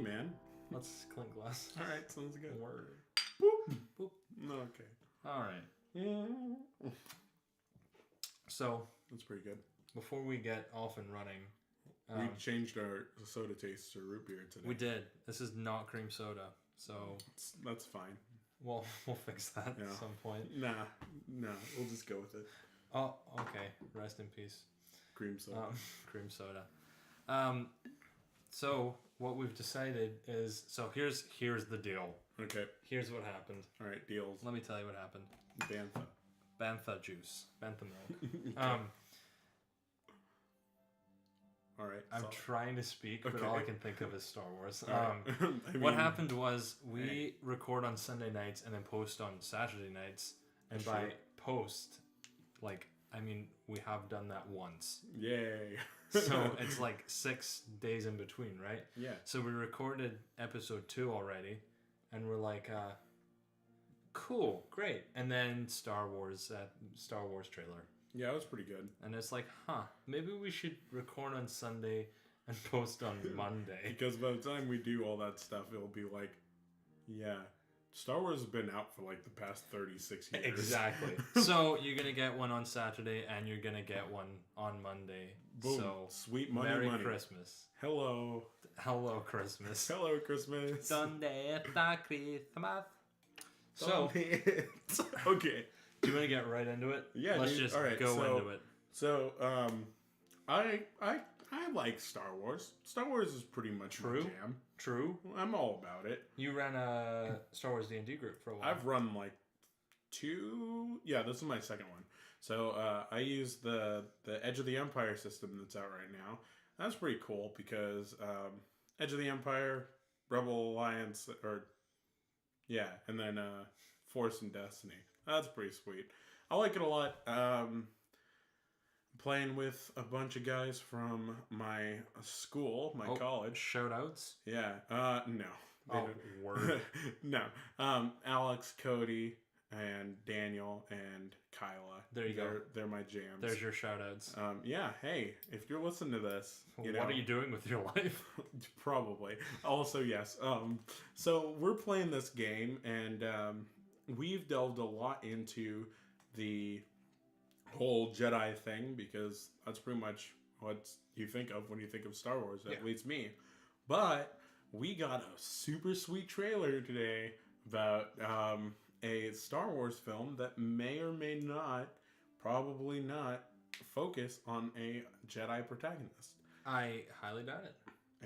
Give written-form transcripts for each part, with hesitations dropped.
man. Let's clink glass. All right, sounds good. Word. Boop. Boop. Okay. All right. Yeah. So That's pretty good. before we get off and running, We changed our soda taste to root beer today. we did. This is not cream soda, so That's fine. we'll fix that at some point. Nah, we'll just go with it. Oh, okay. Rest in peace. Cream soda. Cream soda. So what we've decided is, so here's the deal. Okay. Here's what happened. All right, deals. Let me tell you what happened. Bantha. Bantha juice. Bantha milk. All right. I'm trying to speak, but Okay. all I can think of is Star Wars. Right. What happened was we record on Sunday nights and then post on Saturday nights. And by post, we have done that once. Yay. So it's like 6 days in between, right? Yeah. So we recorded episode 2 already, and we're like, cool, great. And then Star Wars trailer. Yeah, it was pretty good. And it's like, maybe we should record on Sunday and post on Monday. Because by the time we do all that stuff, it'll be like, yeah, Star Wars has been out for like the past 36 years. Exactly. So you're going to get one on Saturday and you're going to get one on Monday. Boom. So Sweet money, Merry money. Christmas. Hello. Hello, Christmas. Hello, Christmas. Sunday at Christmas. So, okay. do you want to get right into it? Yeah, Let's dude. just All right, go into it. So, I like Star Wars. Star Wars is pretty much my jam. True. I'm all about it. You ran a Star Wars D&D group for a while. I've run like 2. Yeah, this is my second one. So I use the Edge of the Empire system that's out right now. That's pretty cool because Edge of the Empire, Rebel Alliance, and then Force and Destiny. That's pretty sweet. I like it a lot. Playing with a bunch of guys from my school, my college. Shout outs? Yeah. No. Oh, word. No. Alex, Cody, and Daniel, and Kyla. There you go. They're my jams. There's your shout outs. Yeah. Hey, if you're listening to this, what are you doing with your life? Probably. Also, yes. So we're playing this game, and we've delved a lot into the whole Jedi thing because that's pretty much what you think of when you think of Star Wars, at least me. But we got a super sweet trailer today about a Star Wars film that may or may not, probably not, focus on a Jedi protagonist. I highly doubt it.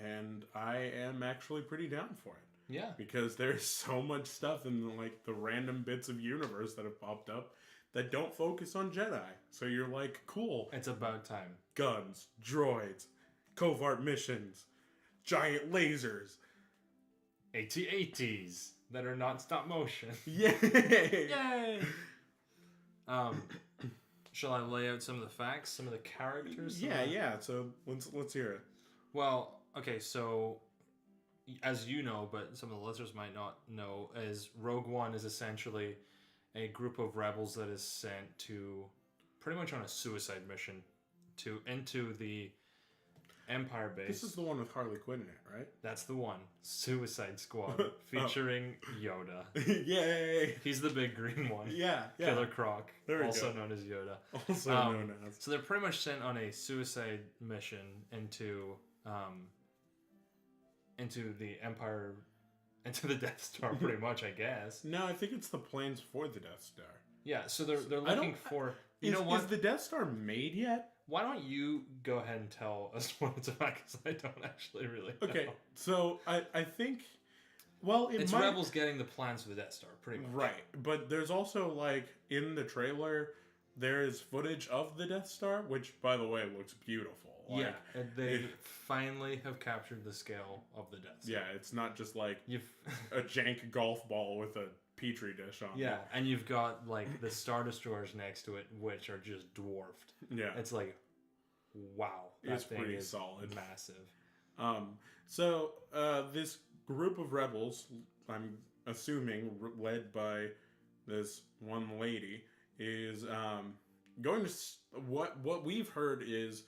And I am actually pretty down for it. Yeah. Because there's so much stuff in like the random bits of universe that have popped up that don't focus on Jedi. So you're like, cool. It's about time. Guns, droids, covert missions, giant lasers. AT-ATs that are not stop motion. Yay! Yay! Shall I lay out some of the facts, some of the characters? Yeah. So let's hear it. Well, okay, so as you know, but some of the listeners might not know, is Rogue One is essentially a group of rebels that is sent to pretty much on a suicide mission into the Empire base. This is the one with Harley Quinn in it, right? That's the one. Suicide Squad featuring Yoda. Yay! He's the big green one. Yeah. Killer Croc, also known as Yoda. Also known as. So they're pretty much sent on a suicide mission into the Empire, into the Death Star, pretty much, I guess. No, I think it's the plans for the Death Star. Yeah, so they're looking for. You know what? Is the Death Star made yet? Why don't you go ahead and tell us what it's about? Because I don't actually really know. Okay, so I think. Well, it's Rebels getting the plans for the Death Star, pretty much. Right, but there's also like in the trailer, there is footage of the Death Star, which, by the way, looks beautiful. Like, yeah, they finally have captured the scale of the Death Star. Yeah, it's not just like a jank golf ball with a petri dish on it. Yeah, and you've got like the Star Destroyers next to it, which are just dwarfed. Yeah, it's like, wow, it's pretty solid, massive. So this group of rebels, I'm assuming led by this one lady, is going to. What we've heard is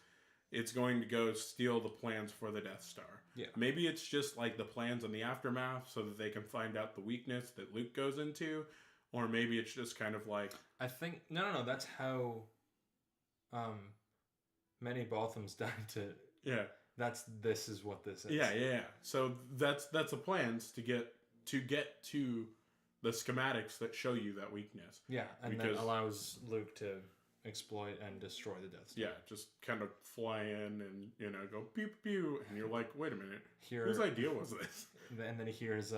it's going to go steal the plans for the Death Star. Yeah. Maybe it's just like the plans in the aftermath so that they can find out the weakness that Luke goes into, or maybe it's just kind of like I think no. That's how many Bothams died to. yeah. This is what this is. Yeah. So that's the plans to get to the schematics that show you that weakness. Yeah, and because, that allows Luke to exploit and destroy the Death Star. Yeah, just kind of fly in and go pew pew pew, and you're like, wait a minute, Here, whose idea was this? And then he hears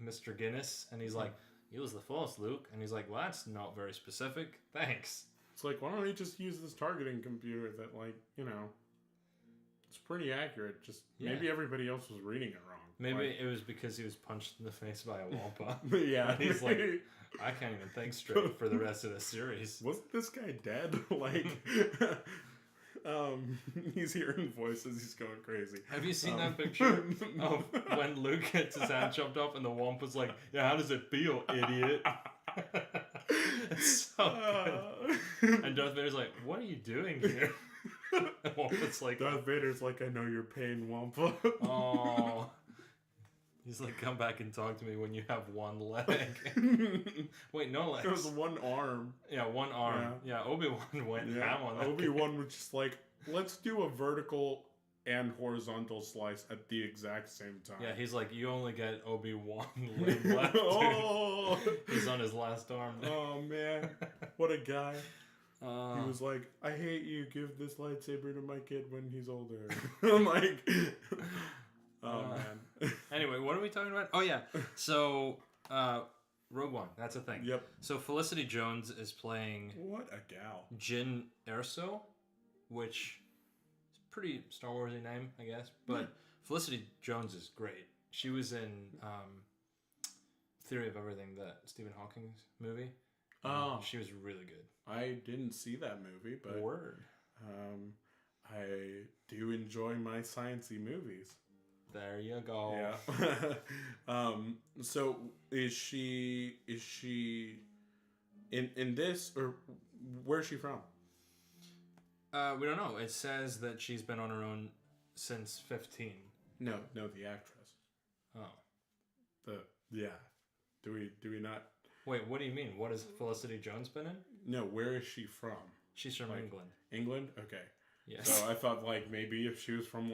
Mr. Guinness, and he's like, "Use the Force, Luke," and he's like, "Well, that's not very specific. Thanks." It's like, why don't we just use this targeting computer that it's pretty accurate. Just maybe everybody else was reading it wrong. Maybe it was because he was punched in the face by a Wampa. Yeah. And he's like, I can't even think straight for the rest of the series. Wasn't this guy dead? He's hearing voices. He's going crazy. Have you seen that picture of when Luke gets his hand chopped off and the Wampa's like, yeah, how does it feel, idiot? It's so good. And Darth Vader's like, what are you doing here? And Wampa's like, Darth Vader's like, I know your pain, Wampa. Oh. He's like, come back and talk to me when you have one leg. Wait, no legs. It was one arm. Yeah, one arm. Yeah, Obi-Wan went ham on that. Obi-Wan was just like, let's do a vertical and horizontal slice at the exact same time. Yeah, he's like, you only get Obi-Wan limb left. Oh! He's on his last arm. Oh, man. What a guy. He was like, I hate you. Give this lightsaber to my kid when he's older. I'm like... Oh, man. Anyway, what are we talking about? Oh, yeah. So, Rogue One. That's a thing. Yep. So, Felicity Jones is playing... What a gal. Jyn Erso, which is a pretty Star Wars-y name, I guess. But Felicity Jones is great. She was in Theory of Everything, that Stephen Hawking's movie. Oh. She was really good. I didn't see that movie, but... Word. I do enjoy my sciencey movies. There you go. Yeah. So is she in this, or where's she from? We don't know. It says that she's been on her own since 15. No, the actress. Oh. Do we not? Wait, what do you mean? What has Felicity Jones been in? No, where is she from? She's from England. England? Okay. Yes. So I thought maybe if she was from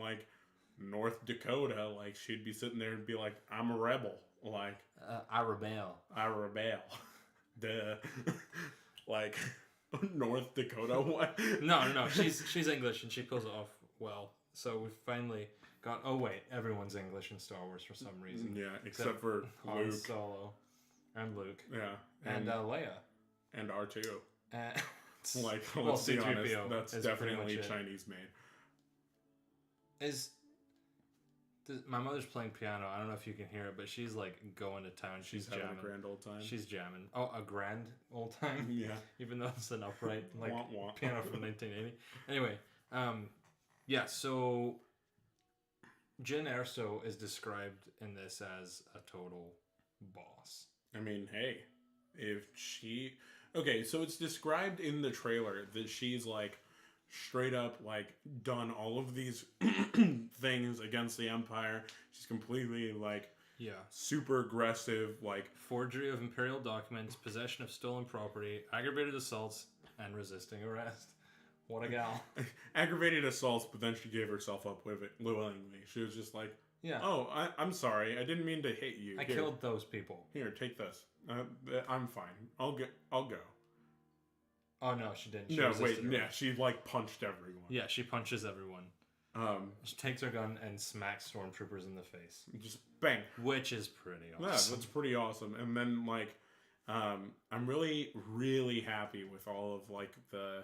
North Dakota, she'd be sitting there and be like, I'm a rebel. I rebel. I rebel. Duh. North Dakota? What? No. She's English and she pulls it off well. So we finally got... Oh, wait. Everyone's English in Star Wars for some reason. Yeah, except for Han Luke. Solo. And Luke. Yeah. And Leia. And R2. Well, let's be honest, C-3PO that's is definitely Chinese made. My mother's playing piano. I don't know if you can hear it, but she's going to town. She's having jamming. a grand old time. She's jamming. Oh, a grand old time? Yeah. Even though it's an upright Wah, wah. piano from 1980. Anyway, yeah, so Jyn Erso is described in this as a total boss. I mean, hey, if she... Okay, so it's described in the trailer that she's straight up done all of these things against the Empire. She's completely super aggressive, forgery of Imperial documents, possession of stolen property, aggravated assaults, and resisting arrest. What a gal. Aggravated assaults, but then she gave herself up with it willingly. She was just like, yeah. Oh, I'm sorry. I didn't mean to hit you. I killed those people. Here, take this. I'm fine. I'll go. Oh, no, she didn't. No, wait. Yeah, she punched everyone. Yeah, she punches everyone. She takes her gun and smacks stormtroopers in the face. Just bang. Which is pretty awesome. Yeah, that's pretty awesome. And then I'm really, really happy with all of the.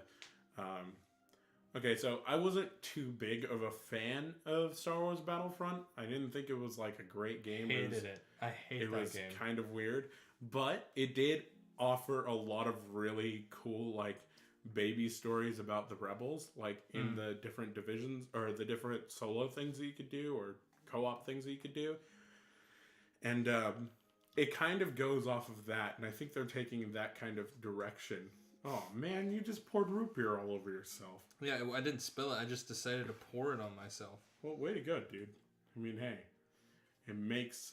Okay, so I wasn't too big of a fan of Star Wars Battlefront. I didn't think it was a great game. Hated it. I hate that game. It was kind of weird, but it did offer a lot of really cool baby stories about the rebels, in the different divisions or the different solo things that you could do or co-op things that you could do. And it kind of goes off of that, and I think they're taking that kind of direction Oh man, you just poured root beer all over yourself. Yeah, I didn't spill it. I just decided to pour it on myself. Well, way to go, dude. I mean, hey, it makes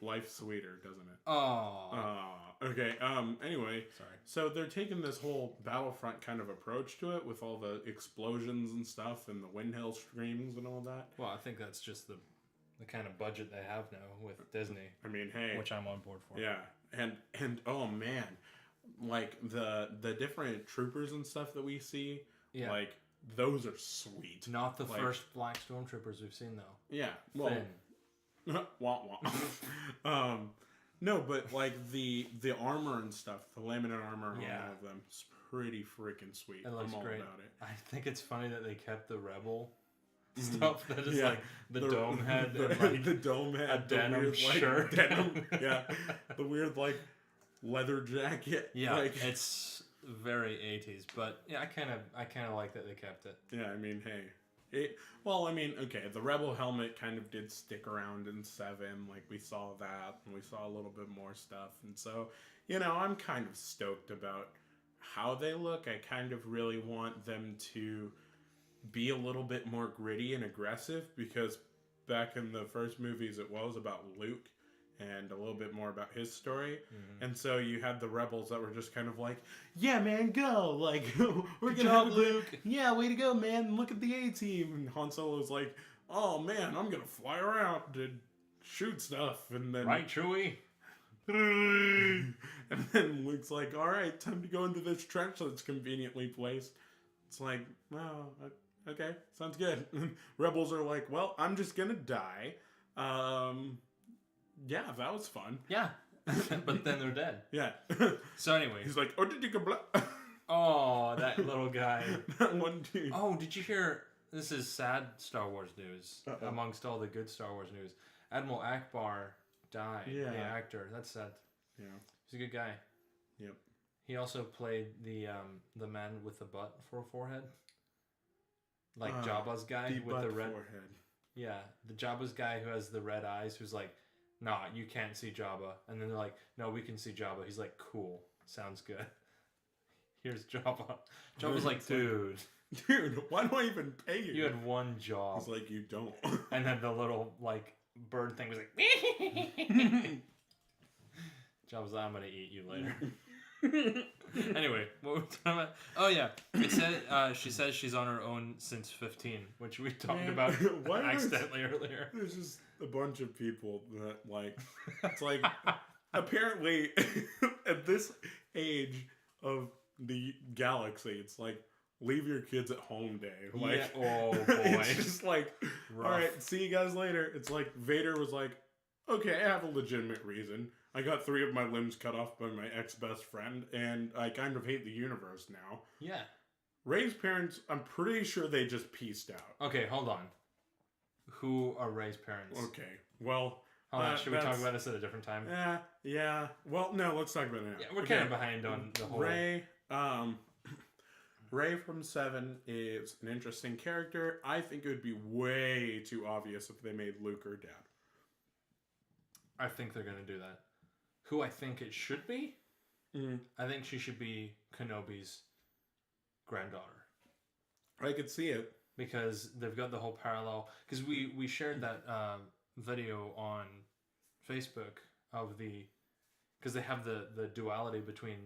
life sweeter, doesn't it? Oh. Okay. Anyway, Sorry. so they're taking this whole Battlefront kind of approach to it with all the explosions and stuff and the windhill streams and all that. Well, I think that's just the kind of budget they have now with Disney. I mean, hey, which I'm on board for. Yeah, and oh man, like the different troopers and stuff that we see, like those are sweet. Not the first black stormtroopers we've seen though. Yeah, well, wah wah. No, but like the armor and stuff, the laminate armor on all of them, it's pretty freaking sweet. It looks great. About it. I think it's funny that they kept the rebel stuff that is like the dome head, and like the dome head, a denim weird, shirt, like, denim, the weird like leather jacket. Yeah, like, it's very 80s, but yeah, I kind of like that they kept it. Yeah, I mean, hey, well, I mean, okay, the rebel helmet kind of did stick around in 7, like we saw that, and we saw a little bit more stuff, and so, you know, I'm kind of stoked about how they look. I kind of really want them to be a little bit more gritty and aggressive, because back in the first movies it was about Luke and a little bit more about his story. And so you had the rebels that were just kind of like, yeah man, go, like we're gonna have Luke, yeah, way to go man, look at the A-team. And Han Solo's like, oh man, I'm gonna fly around and shoot stuff, and then right, Chewie. And then Luke's like, all right, time to go into this trench that's conveniently placed. It's like, wow, okay, sounds good. Rebels are like, well, I'm just gonna die. Yeah, that was fun. Yeah. But then they're dead. Yeah. So anyway. He's like, oh, did you go Oh, that little guy. That one dude. Oh, did you hear? This is sad Star Wars news. Amongst all the good Star Wars news. Admiral Akbar died. Yeah. The actor. That's sad. Yeah. He's a good guy. Yep. He also played the man with the butt for a forehead. Like Jabba's guy with the red forehead. Yeah, the Jabba's guy who has the red eyes, who's like, nah, you can't see Jabba. And then they're like, no, we can see Jabba. He's like, cool, sounds good. Here's Jabba. Jabba's like, dude, why do I even pay you? You had one job. He's like, you don't. And then the little like bird thing was like, Jabba's like, I'm gonna eat you later. Anyway, what were we talking about? Oh yeah, it said she says she's on her own since 15, which we talked about accidentally earlier. There's just a bunch of people that like, it's like apparently at this age of the galaxy, it's like leave your kids at home day. Like, yeah. Oh boy, it's just like, rough. All right, see you guys later. It's like Vader was like, okay, I have a legitimate reason. I got 3 of my limbs cut off by my ex-best friend, and I kind of hate the universe now. Yeah. Rey's parents, I'm pretty sure they just pieced out. Okay, hold on. Who are Rey's parents? Okay, well... Hold on, should we talk about this at a different time? Yeah. Well, no, let's talk about it now. Yeah, we're kind of behind on the whole... Rey from 7 is an interesting character. I think it would be way too obvious if they made Luke her dad. I think they're going to do that. Who I think it should be? I think she should be Kenobi's granddaughter. I could see it. Because they've got the whole parallel... Because we shared that video on Facebook of the... Because they have the duality between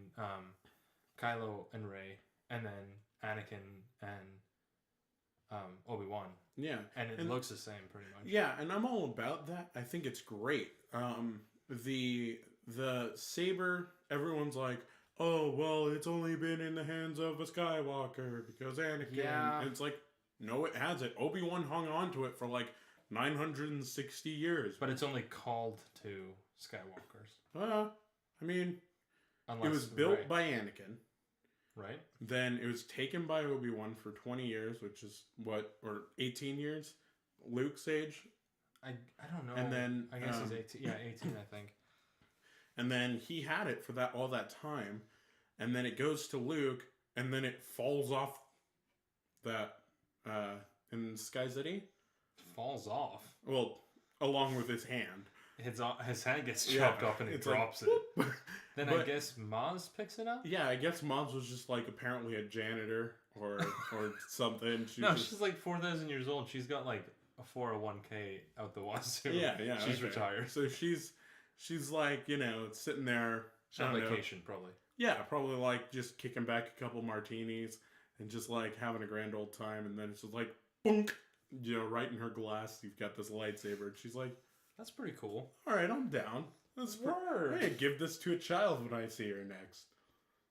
Kylo and Rey, and then Anakin and Obi-Wan. Yeah. And it looks the same pretty much. Yeah, and I'm all about that. I think it's great. The saber, everyone's like, oh, well, it's only been in the hands of a Skywalker because Anakin. Yeah. And it's like, no, it hasn't. Obi-Wan hung on to it for like 960 years. But it's only called to Skywalkers. I mean, unless it was built by Anakin. Right. Then it was taken by Obi-Wan for 20 years, which is or 18 years? Luke's age? I don't know. And then... I guess he's 18. Yeah, 18, I think. And then he had it for all that time. And then it goes to Luke, and then it falls off that... in Sky City? Falls off? Well, along with his hand. his hand gets chopped up and he drops it. Then I guess Maz picks it up? Yeah, I guess Maz was just like apparently a janitor or something. She's like 4,000 years old. She's got like a 401k out the wazoo. Yeah. She's retired. So she's like, sitting there. She's on vacation, probably. Yeah, probably like just kicking back a couple martinis and just like having a grand old time. And then it's just like, boonk, right in her glass. You've got this lightsaber. And she's like, that's pretty cool. All right, I'm down. Hey, give this to a child when I see her next.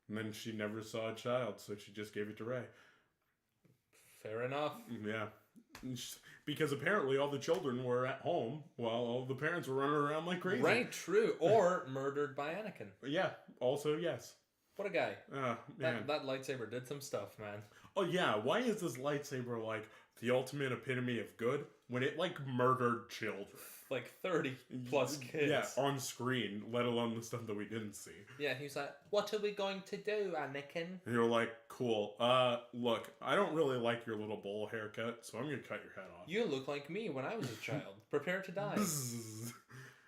And then she never saw a child, so she just gave it to Rey. Fair enough. Yeah. Because apparently all the children were at home while all the parents were running around like crazy. Right, true. Or murdered by Anakin. Yeah, also yes. What a guy. Man. That lightsaber did some stuff, man. Oh yeah, why is this lightsaber like the ultimate epitome of good when it like murdered children? Like 30 plus kids. Yeah, on screen, let alone the stuff that we didn't see. Yeah, he's like, what are we going to do, Anakin? And you're like, cool. Look, I don't really like your little bowl haircut, so I'm gonna cut your head off. You look like me when I was a child. Prepare to die.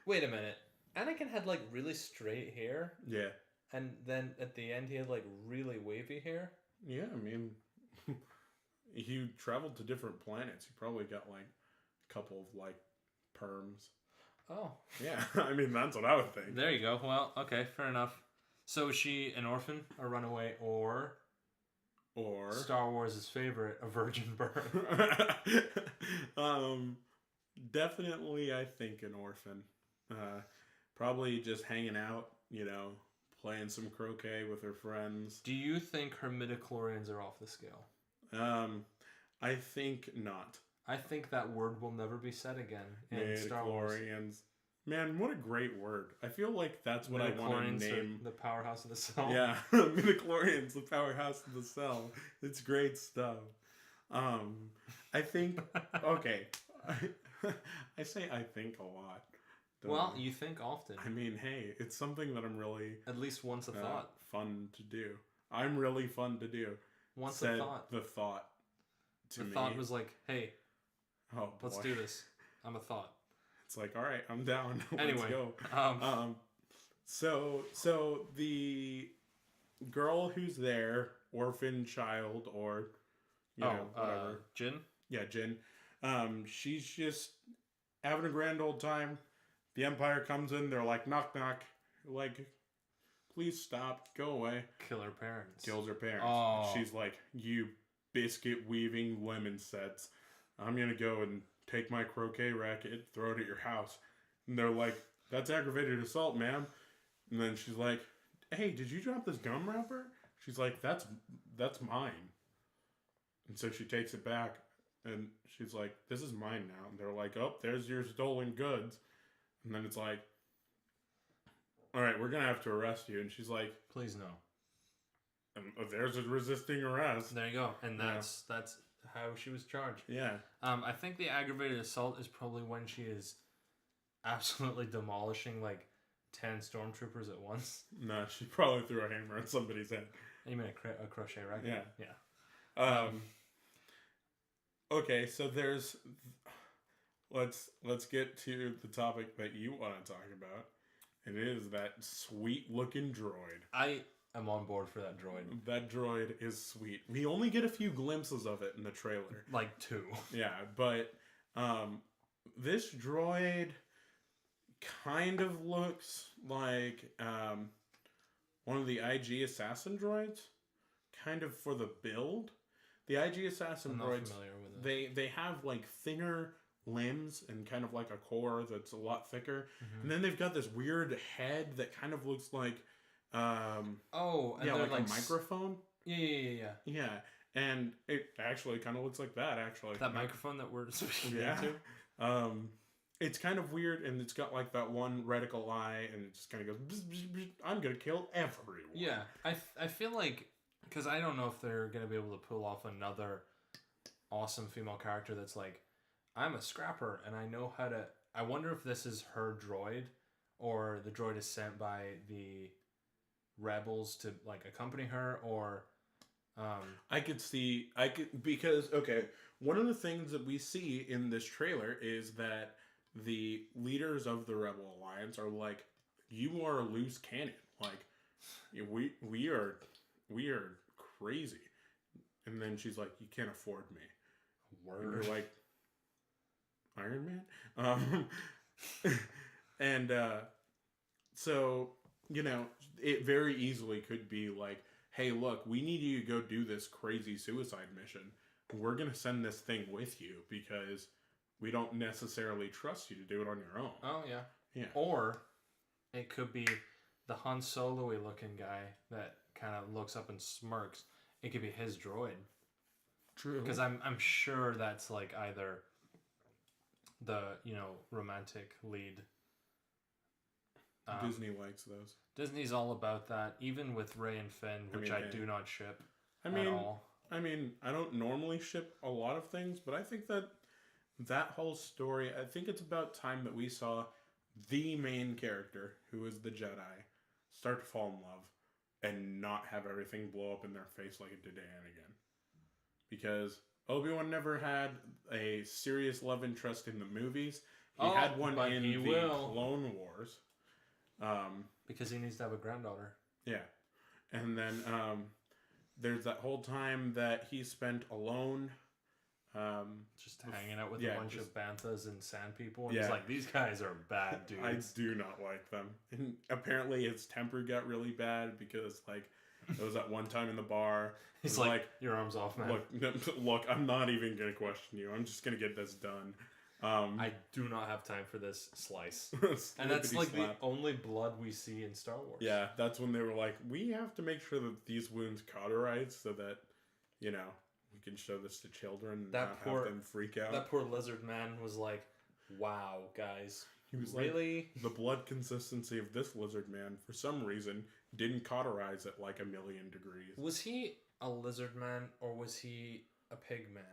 Wait a minute. Anakin had like really straight hair. Yeah. And then at the end he had like really wavy hair. Yeah, I mean, he traveled to different planets. He probably got like a couple of like perms. Oh. Yeah, I mean, that's what I would think. There you go. Well, okay, fair enough. So is she an orphan, a runaway, or Star Wars' favorite, a virgin birth? Definitely, I think an orphan. Probably just hanging out, playing some croquet with her friends. Do you think her midichlorians are off the scale? I think not. I think that word will never be said again in Star Wars. Man, what a great word. I feel like that's what I want to name. The powerhouse of the cell. Yeah, midichlorians, the powerhouse of the cell. It's great stuff. I think, okay. I say I think a lot. Well, you think often. I mean, hey, it's something that I'm really... At least once a thought. Fun to do. I'm really fun to do. Once a thought. The thought to me. The thought was like, hey, let's do this. I'm a thought. It's like, all right, I'm down. Anyway, let's go. So the girl who's there, orphan child, or whatever. Jin? Yeah, Jin. She's just having a grand old time. The Empire comes in. They're like, knock, knock. Like, please stop. Go away. Kill her parents. Kills her parents. Oh. She's like, you biscuit weaving lemon sets. I'm going to go and take my croquet racket, throw it at your house. And they're like, that's aggravated assault, ma'am. And then she's like, hey, did you drop this gum wrapper? She's like, that's mine. And so she takes it back. And she's like, this is mine now. And they're like, oh, there's your stolen goods. And then it's like, all right, we're going to have to arrest you. And she's like, please no. And there's a resisting arrest. There you go. And that's how she was charged. Yeah. I think the aggravated assault is probably when she is absolutely demolishing like 10 stormtroopers at once. No, she probably threw a hammer at somebody's head. You mean a crochet racket? Yeah. Yeah. Okay, so there's... Let's get to the topic that you want to talk about. It is that sweet-looking droid. I am on board for that droid. That droid is sweet. We only get a few glimpses of it in the trailer. Like 2. Yeah, but this droid kind of looks like one of the IG assassin droids. Kind of for the build. The IG assassin droids, they have like thinner limbs and kind of like a core that's a lot thicker. Mm-hmm. And then they've got this weird head that kind of looks like and like a microphone. Yeah. Yeah. And it actually kind of looks like that actually. That microphone that we're speaking into. It's kind of weird, and it's got like that one reticle eye, and it just kind of goes, bzz, bzz, bzz, I'm gonna kill everyone. Yeah. I feel like, because I don't know if they're gonna be able to pull off another awesome female character that's like, I'm a scrapper and I know how to... I wonder if this is her droid or the droid is sent by the rebels to like accompany her or... because, okay, one of the things that we see in this trailer is that the leaders of the Rebel Alliance are like, you are a loose cannon. Like, we are crazy. And then she's like, you can't afford me. Word. And you're like, Iron Man? And so, it very easily could be like, hey, look, we need you to go do this crazy suicide mission. We're going to send this thing with you because we don't necessarily trust you to do it on your own. Oh, yeah. Yeah. Or it could be the Han Solo-y looking guy that kind of looks up and smirks. It could be his droid. True. Because I'm sure that's like either the, romantic lead. Disney likes those. Disney's all about that, even with Rey and Finn, which I do not ship at all. I mean, I don't normally ship a lot of things, but I think that whole story, I think it's about time that we saw the main character, who is the Jedi, start to fall in love and not have everything blow up in their face like it did to Anakin. Because Obi-Wan never had a serious love interest in the movies. He had one in the Clone Wars. Because he needs to have a granddaughter. Yeah. And then there's that whole time that he spent alone. Just hanging out with a bunch of banthas and sand people. And he's like, these guys are bad dudes. I do not like them. And apparently his temper got really bad because, there was that one time in the bar. He's like, your arm's off, man. Look, I'm not even going to question you. I'm just going to get this done. I do not have time for this slice. And that's the only blood we see in Star Wars. Yeah, that's when they were like, we have to make sure that these wounds cauterize so that, we can show this to children and not have them freak out. That poor lizard man was like, wow, guys. He was really? Like, the blood consistency of this lizard man, for some reason, didn't cauterize at 1,000,000 degrees. Was he a lizard man or was he a pig man?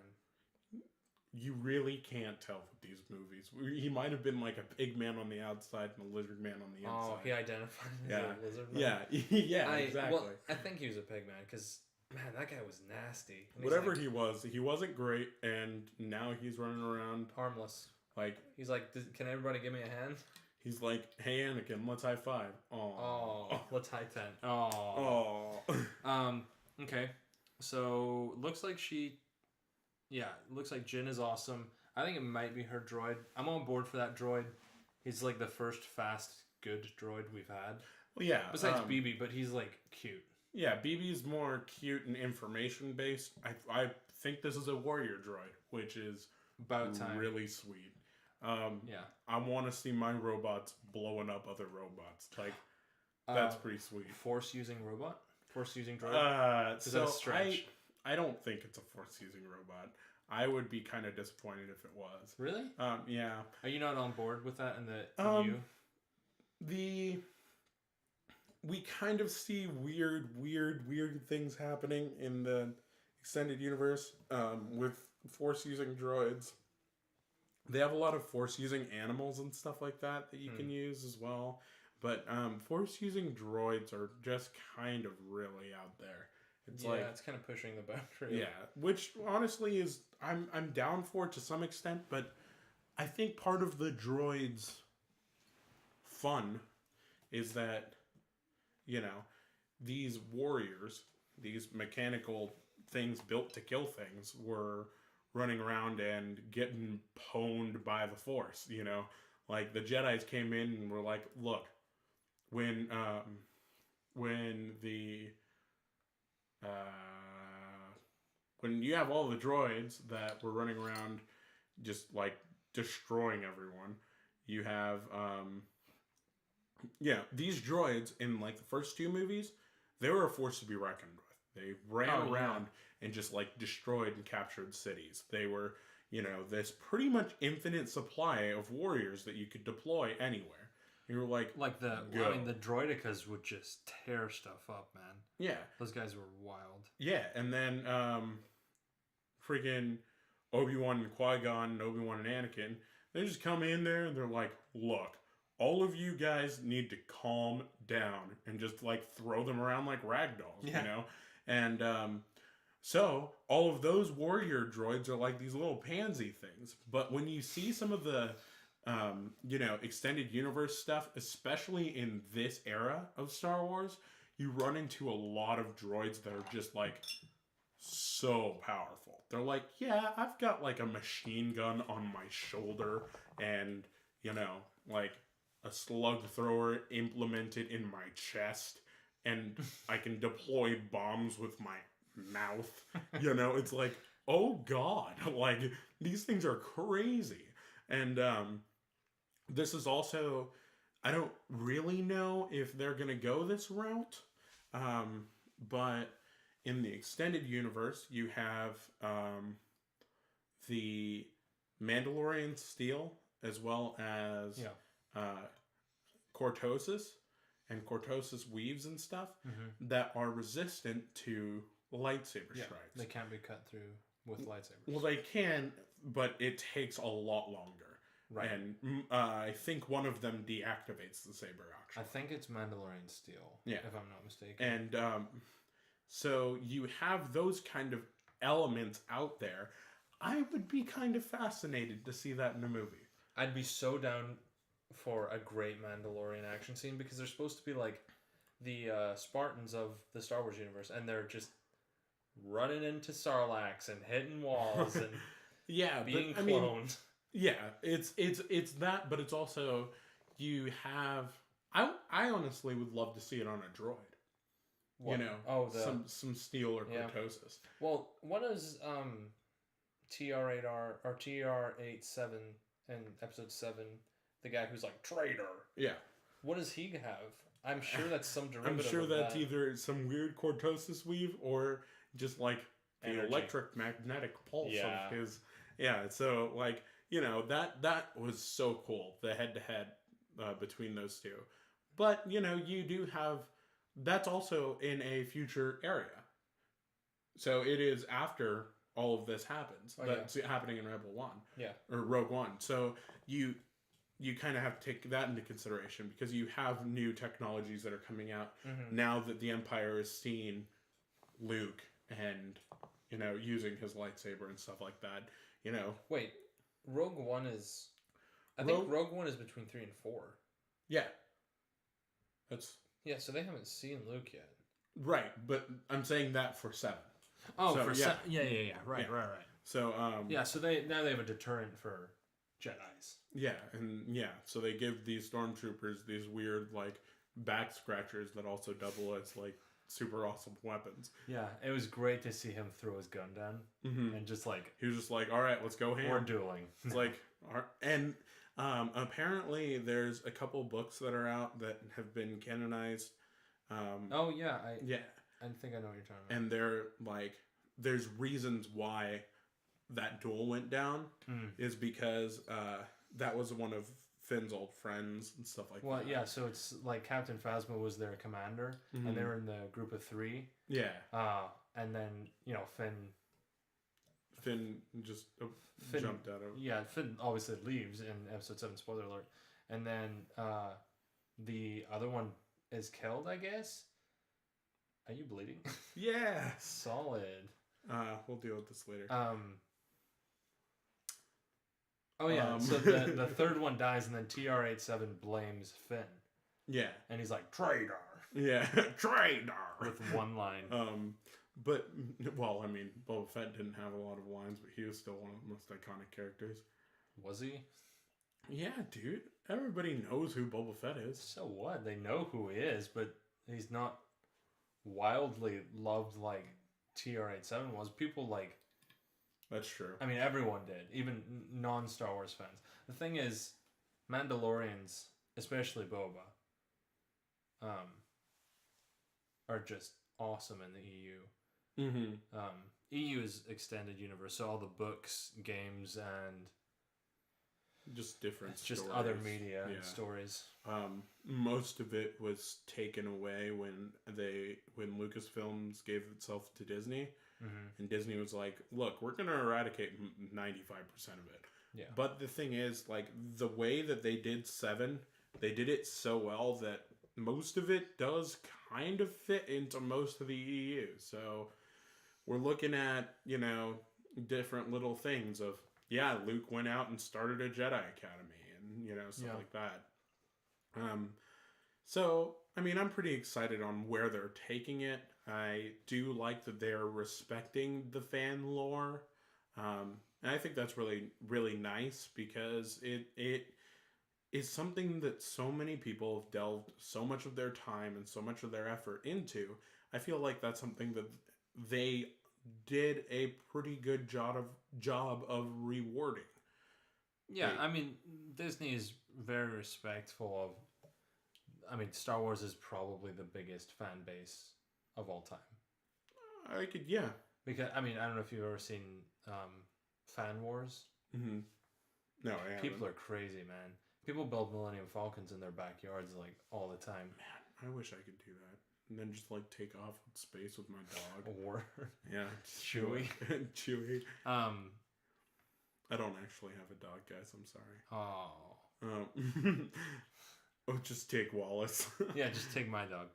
You really can't tell with these movies. He might have been like a pig man on the outside and a lizard man on the inside. Oh, he identified as a lizard man? Yeah, exactly. Well, I think he was a pig man because, man, that guy was nasty. Whatever he wasn't great, and now he's running around harmless. He's like, can everybody give me a hand? He's like, hey, Anakin, let's high five. Oh, let's high 10. Okay. So, looks like looks like Jin is awesome. I think it might be her droid. I'm on board for that droid. He's like the first fast, good droid we've had. Well, yeah. Besides BB, but he's like cute. Yeah, BB's more cute and information based. I think this is a warrior droid, which is about time. Really sweet. I want to see my robots blowing up other robots. That's pretty sweat. Force using robot? Force using droid? Is that a stretch? I don't think it's a force using robot. I would be kind of disappointed if it was. Really? Yeah. Are you not on board with that in we kind of see weird things happening in the extended universe with force using droids. They have a lot of force using animals and stuff like that you can use as well. But force using droids are just kind of really out there. It's it's kind of pushing the boundary. Yeah, which honestly is I'm down for to some extent, but I think part of the droids' fun is that these warriors, these mechanical things built to kill things, were running around and getting pwned by the Force. Like the Jedi's came in and were like, look, when you have all the droids that were running around just destroying everyone, you have these droids in the first two movies, they were a force to be reckoned with. They ran around and just destroyed and captured cities. They were this pretty much infinite supply of warriors that you could deploy anywhere. You were the droidicas would just tear stuff up, man. Yeah. Those guys were wild. Yeah, and then freaking Obi-Wan and Qui-Gon and Obi-Wan and Anakin, they just come in there and they're like, look, all of you guys need to calm down and just throw them around like ragdolls, And so all of those warrior droids are like these little pansy things. But when you see some of the extended universe stuff, especially in this era of Star Wars, you run into a lot of droids that are just like so powerful. They're like, yeah, I've got like a machine gun on my shoulder and, like a slug thrower implemented in my chest, and I can deploy bombs with my mouth. It's like, oh god, like these things are crazy. And this is also, I don't really know if they're gonna go this route, but in the extended universe you have the Mandalorian steel as well as cortosis and cortosis weaves and stuff that are resistant to lightsaber strikes. They can't be cut through with lightsabers. Well, they can, but it takes a lot longer. Right. And I think one of them deactivates the saber, actually. I think it's Mandalorian steel, if I'm not mistaken. And so you have those kind of elements out there. I would be kind of fascinated to see that in a movie. I'd be so down for a great Mandalorian action scene, because they're supposed to be like the Spartans of the Star Wars universe, and they're just running into Sarlaccs and hitting walls and being cloned. It's that, but it's also you have. I honestly would love to see it on a droid. What? Some steel or cortosis. Well, what is TR8R or TR87 in episode 7? The guy who's like traitor. Yeah. What does he have? I'm sure that's some derivative. I'm sure of that's that. either some weird cortosis weave or just like the Energy. Electric magnetic pulse Yeah. of his. Yeah. So like that was so cool. The head to head between those two, but you do have that's also in a future area. So it is after all of this happens. That's happening in Rebel One. Yeah. Or Rogue One. So you kind of have to take that into consideration, because you have new technologies that are coming out now that the Empire has seen Luke and using his lightsaber and stuff like that. Wait, Rogue One is. I think Rogue One is between 3 and 4. Yeah. That's. Yeah, so they haven't seen Luke yet. Right, but I'm saying that for 7. Oh, so, for 7. Yeah. Right. So so they now have a deterrent for Jedis. Yeah, and so they give these stormtroopers these weird like back scratchers that also double as like super awesome weapons. Yeah, it was great to see him throw his gun down and just like he was just like, all right, let's go ham. We're dueling. It's like, and apparently there's a couple books that are out that have been canonized. I think I know what you're talking about. And they're like, there's reasons why that duel went down is because that was one of Finn's old friends and stuff like that. Well, yeah, so it's like Captain Phasma was their commander, and they were in the group of 3. Yeah. And then, Finn just jumped out of... Yeah, Finn obviously leaves in episode 7, spoiler alert. And then the other one is killed, I guess? Are you bleeding? Yeah. Solid. We'll deal with this later. So the third one dies, and then TR-87 blames Finn. Yeah. And he's like, traitor. Yeah, traitor. With one line. But, well, I mean, Boba Fett didn't have a lot of lines, but he was still one of the most iconic characters. Was he? Yeah, dude. Everybody knows who Boba Fett is. So what? They know who he is, but he's not wildly loved like TR-87 was. People like... That's true. I mean, everyone did, even non-Star Wars fans. The thing is, Mandalorians, especially Boba, are just awesome in the EU. Mm-hmm. EU is extended universe, so all the books, games, and just different just stories. other media and stories. Most of it was taken away when Lucasfilms gave itself to Disney. And Disney was like, look, we're going to eradicate 95% of it. Yeah. But the thing is, like, the way that they did 7, they did it so well that most of it does kind of fit into most of the EU. So we're looking at, different little things of, Luke went out and started a Jedi Academy. and stuff Yeah. like that. So I mean, I'm pretty excited on where they're taking it. I do like that they're respecting the fan lore, and I think that's really really nice because it is something that so many people have delved so much of their time and so much of their effort into. I feel like that's something that they did a pretty good job of rewarding. Yeah, I mean, Disney is very respectful of. I mean, Star Wars is probably the biggest fan base of all time. I could, yeah. Because I mean, I don't know if you've ever seen Fan Wars. Mm-hmm. No, I haven't. People are crazy, man. People build Millennium Falcons in their backyards like all the time. Man, I wish I could do that. And then just like take off in space with my dog. Or Yeah, Chewie. Chewie. I don't actually have a dog, guys. I'm sorry. Oh. Oh, just take Wallace. Yeah, just take my dog.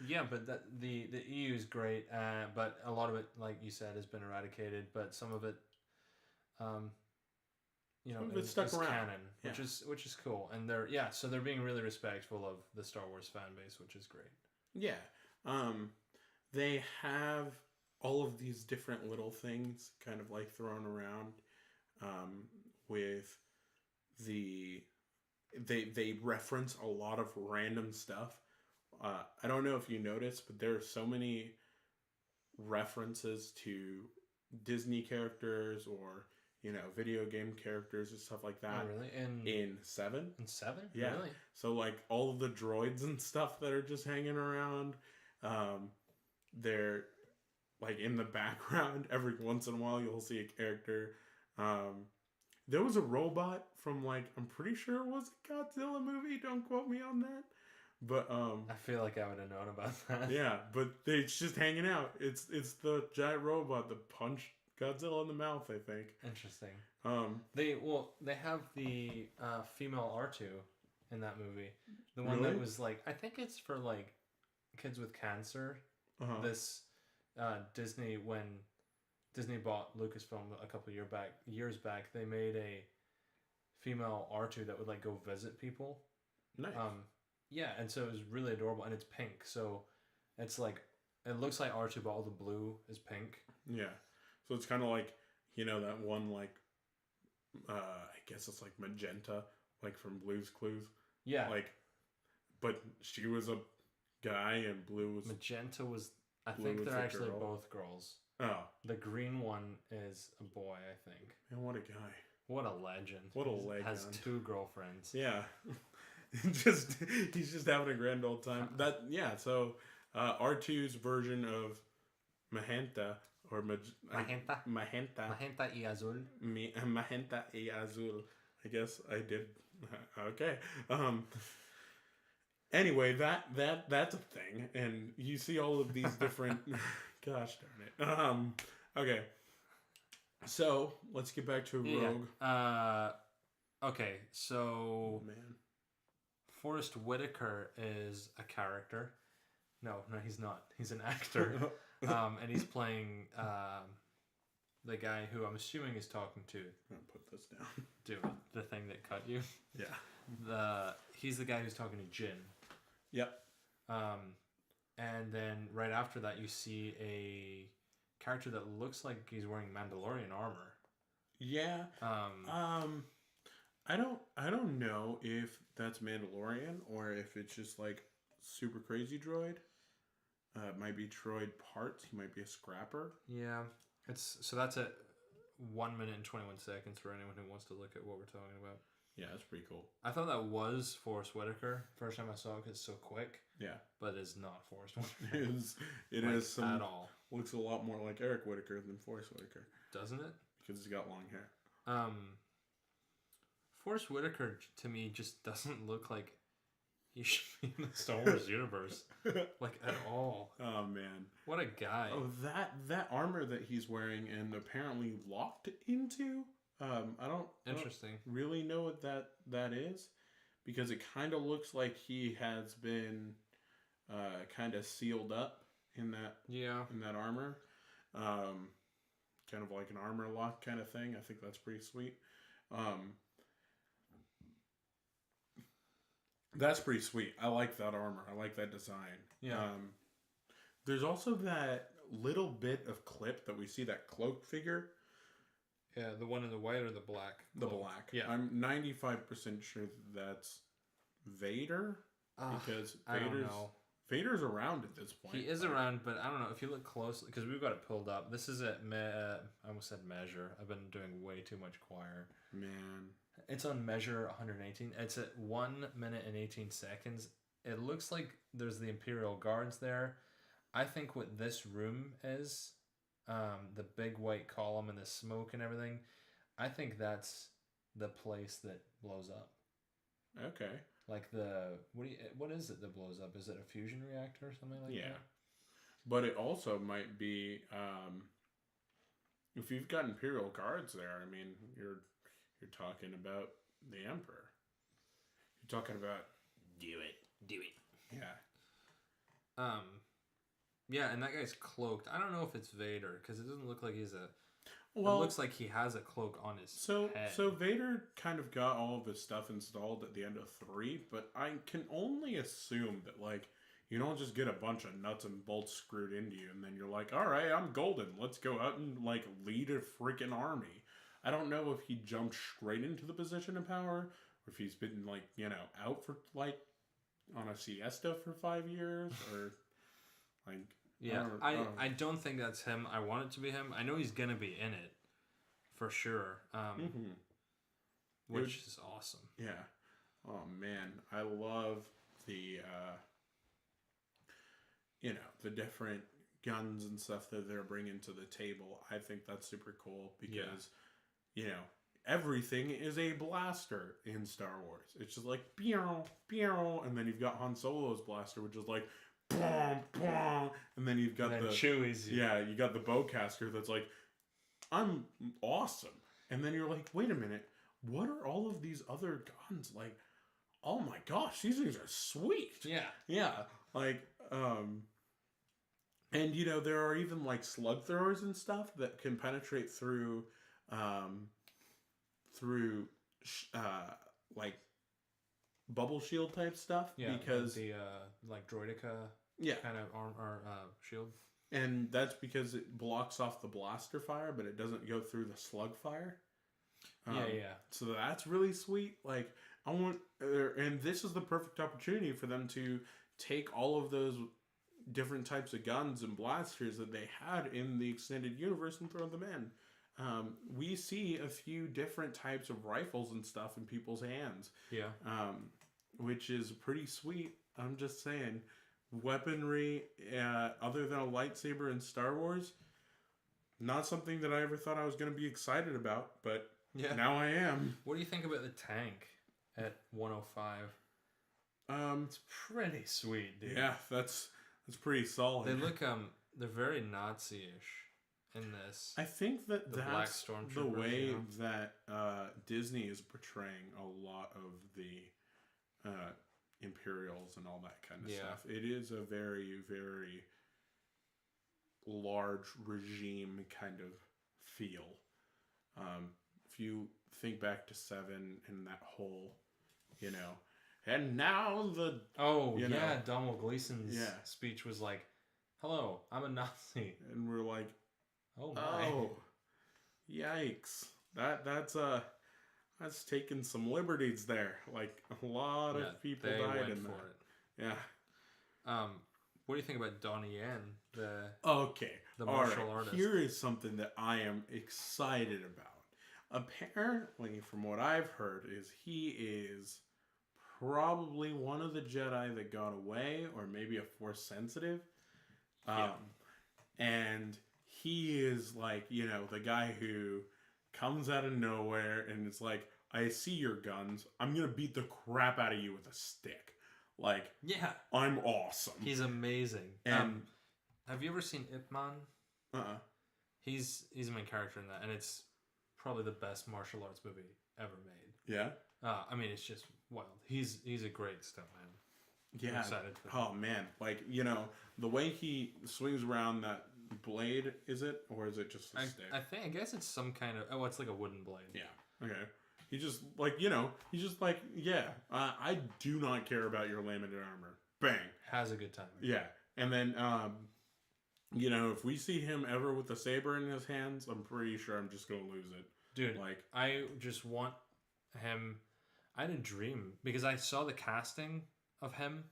Yeah, but the EU is great, but a lot of it, like you said, has been eradicated. But some of it, it's stuck around. Canon, Yeah. which is cool. And so they're being really respectful of the Star Wars fan base, which is great. Yeah, they have all of these different little things kind of like thrown around, with they reference a lot of random stuff. I don't know if you noticed, but there are so many references to Disney characters or video game characters and stuff like that. Oh, really? In 7? In 7? Yeah. Really? So like all of the droids and stuff that are just hanging around, they're like in the background. Every once in a while you'll see a character. There was a robot from like, I'm pretty sure it was a Godzilla movie. Don't quote me on that. But I feel like I would have known about that. Yeah, but it's just hanging out. It's the giant robot that punched Godzilla in the mouth, I think. Interesting. They have the female R2 in that movie. The one Really? that was like, I think it's for like kids with cancer. Uh-huh. This Disney, when Disney bought Lucasfilm a couple years back, they made a female R2 that would like go visit people. Nice. Yeah, and so it was really adorable, and it's pink, so it's like it looks like R2, but all the blue is pink. Yeah, so it's kind of like that one like I guess it's like magenta, like from Blue's Clues. Yeah, like, but she was a guy and blue was magenta was. I blue think was they're a actually girl. both girls. Oh, The green one is a boy, I think. man, what a guy! What a legend! What a He legend! Has 2 girlfriends. Yeah. He's just having a grand old time. So R2's version of Magenta or Magenta. Magenta Magenta y azul. Magenta y Azul. I guess I did. Okay. Anyway, that's a thing, and you see all of these different. Gosh darn it. Okay. So let's get back to Rogue. Yeah. Okay. So. Oh, man. Forrest Whitaker is a character. No, he's not. He's an actor. And he's playing the guy who I'm assuming is talking to. I'm gonna put this down. Do the thing that cut you. Yeah. He's the guy who's talking to Jin. Yep. And then right after that, you see a character that looks like he's wearing Mandalorian armor. Yeah. I don't know if that's Mandalorian or if it's just like super crazy droid. It might be droid parts. He might be a scrapper. Yeah. That's at 1 minute and 21 seconds for anyone who wants to look at what we're talking about. Yeah, that's pretty cool. I thought that was Forrest Whitaker. First time I saw it because it's so quick. Yeah. But it's not Forrest Whitaker. It is some... At all. Looks a lot more like Eric Whitaker than Forrest Whitaker. Doesn't it? Because he's got long hair. Forrest Whitaker, to me, just doesn't look like he should be in the Star Wars universe. Like, at all. Oh, man. What a guy. Oh, that armor that he's wearing and apparently locked into... I don't really know what that is, because it kind of looks like he has been kind of sealed up in that armor, kind of like an armor lock kind of thing. I think that's pretty sweet. Um, that's pretty sweet. I like that armor. I like that design. Yeah. There's also that little bit of clip that we see that cloak figure. Yeah, the one in the white or the black? The black. Yeah. I'm 95% sure that's Vader. Because I don't know. Vader's around at this point. He is around, but I don't know. If you look closely, because we've got it pulled up. This is at, I almost said measure. I've been doing way too much choir. Man. It's on measure 118. It's at 1 minute and 18 seconds. It looks like there's the Imperial Guards there. I think what this room is, the big white column and the smoke and everything, I think that's the place that blows up. Okay. Like what is it that blows up? Is it a fusion reactor or something like that? Yeah. But it also might be, if you've got Imperial Guards there, I mean, you're talking about the Emperor. You're talking about do it. Yeah. Yeah, and that guy's cloaked. I don't know if it's Vader because it doesn't look like he's a. Well, it looks like he has a cloak on his head. So Vader kind of got all of his stuff installed at the end of 3, but I can only assume that like you don't just get a bunch of nuts and bolts screwed into you and then you're like, all right, I'm golden. Let's go out and like lead a freaking army. I don't know if he jumped straight into the position of power or if he's been like, out for like on a siesta for 5 years or like. Yeah, I don't think that's him. I want it to be him. I know he's gonna be in it for sure. Which is awesome. Yeah. Oh man, I love the the different guns and stuff that they're bringing to the table. I think that's super cool because everything is a blaster in Star Wars. It's just like pew pew, and then you've got Han Solo's blaster, which is like. Boom, boom. And then you've got the Chewie's. Yeah, you got the bowcaster that's like, I'm awesome. And then you're like, wait a minute, what are all of these other guns like? Oh my gosh, these things are sweet. Yeah. Like, and there are even like slug throwers and stuff that can penetrate through like bubble shield type stuff. Yeah, because the like droideka kind of arm or shield. And that's because it blocks off the blaster fire, but it doesn't go through the slug fire. So that's really sweet. Like and this is the perfect opportunity for them to take all of those different types of guns and blasters that they had in the extended universe and throw them in. We see a few different types of rifles and stuff in people's hands. Yeah. Which is pretty sweet. I'm just saying, weaponry other than a lightsaber in Star Wars, not something that I ever thought I was going to be excited about, but now I am. What do you think about the tank at 105? It's pretty sweet, dude. Yeah, that's pretty solid. They look they're very Nazi-ish in this. I think that's the way that Disney is portraying a lot of the Imperials and all that kind of stuff. It is a very, very large regime kind of feel. If you think back to 7 and that whole, and now the... Donald Gleason's speech was like, hello, I'm a Nazi. And we're like, oh my. Oh, yikes. That's taking some liberties there. Like, a lot of people died in that. Yeah. What do you think about Donnie Yen, the martial artist? Here is something that I am excited about. Apparently, from what I've heard, is he is probably one of the Jedi that got away, or maybe a Force sensitive. And he is like, the guy who comes out of nowhere and it's like, I see your guns. I'm going to beat the crap out of you with a stick. Like, I'm awesome. He's amazing. And have you ever seen Ip Man? He's a main character in that, and it's probably the best martial arts movie ever made. Yeah? I mean, it's just wild. He's a great stuntman. Yeah. I'm excited for that. Man. Like, the way he swings around that blade, is it? Or is it just a stick? I guess it's some kind of... Oh, it's like a wooden blade. Yeah. Okay. He just like he's just like I do not care about your limited armor. Bang. Has a good time. Yeah, and then if we see him ever with a saber in his hands, I'm pretty sure I'm just gonna lose it. Dude, like I just want him. I had a dream because I saw the casting of him,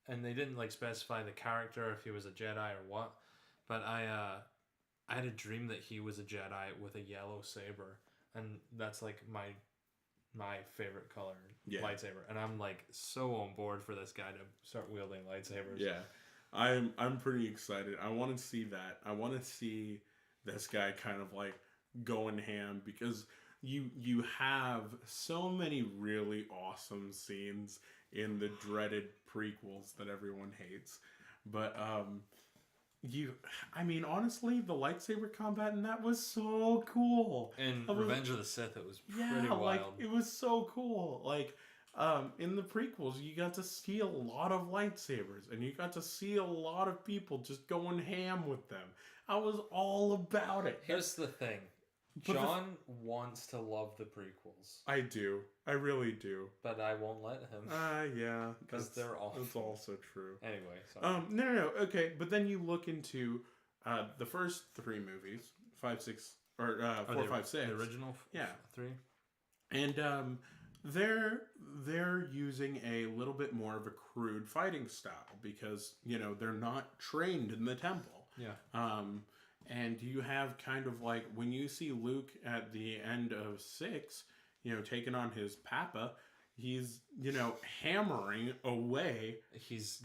and they didn't like specify the character if he was a Jedi or what. But I had a dream that he was a Jedi with a yellow saber, and that's like my favorite color lightsaber, and I'm like so on board for this guy to start wielding lightsabers. Yeah, I'm pretty excited. I want to see that. I want to see this guy kind of like going ham because you have so many really awesome scenes in the dreaded prequels that everyone hates, but honestly, the lightsaber combat in that was so cool. In Revenge of the Sith, it was pretty wild. Like it was so cool. Like in the prequels, you got to see a lot of lightsabers, and you got to see a lot of people just going ham with them. I was all about it. Here's the thing. John wants to love the prequels. I do. I really do. But I won't let him. Yeah. Because they're awful. That's also true. Anyway, sorry. No. Okay, but then you look into the first three movies, 5, 6, or 4, 5, 6. The original 3? And they're using a little bit more of a crude fighting style because, they're not trained in the temple. Yeah. And you have kind of like when you see Luke at the end of 6, taking on his Papa, he's, hammering away. He's